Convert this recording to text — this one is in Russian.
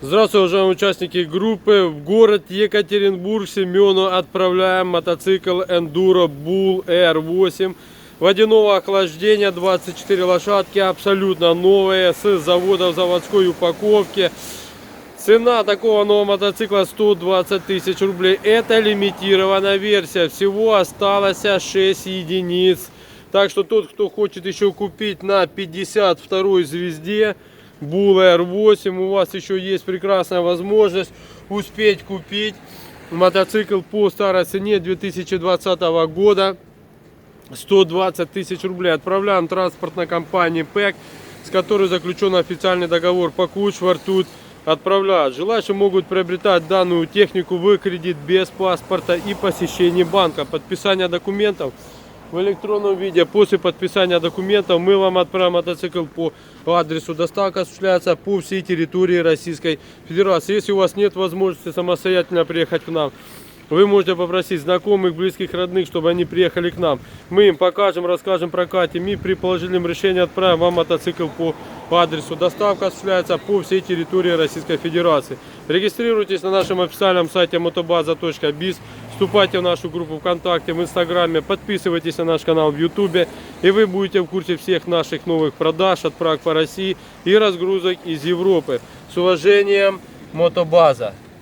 Здравствуйте, уважаемые участники группы. В город Екатеринбург Семену отправляем мотоцикл Enduro Bull R8. Водяного охлаждения, 24 лошадки, абсолютно новые, с завода в заводской упаковке. Цена такого нового мотоцикла 120 тысяч рублей. Это лимитированная версия. Всего осталось 6 единиц. Так что тот, кто хочет еще купить на 52-й звезде Bull R8, у вас еще есть прекрасная возможность успеть купить мотоцикл по старой цене 2020 года. 120 тысяч рублей. Отправляем транспортной компании ПЭК, с которой заключен официальный договор по Кучварту. Отправляют. Желающие могут приобретать данную технику в кредит без паспорта и посещения банка. Подписание документов в электронном виде. После подписания документов мы вам отправим мотоцикл по адресу. Доставка осуществляется по всей территории Российской Федерации. Если у вас нет возможности самостоятельно приехать к нам, вы можете попросить знакомых, близких, родных, чтобы они приехали к нам. Мы им покажем, расскажем, прокатим и при положительном решении отправим вам мотоцикл по адресу. Доставка осуществляется по всей территории Российской Федерации. Регистрируйтесь на нашем официальном сайте motobaza.biz. Вступайте в нашу группу ВКонтакте, в Инстаграме. Подписывайтесь на наш канал в Ютубе. И вы будете в курсе всех наших новых продаж, отправок по России и разгрузок из Европы. С уважением, Мотобаза.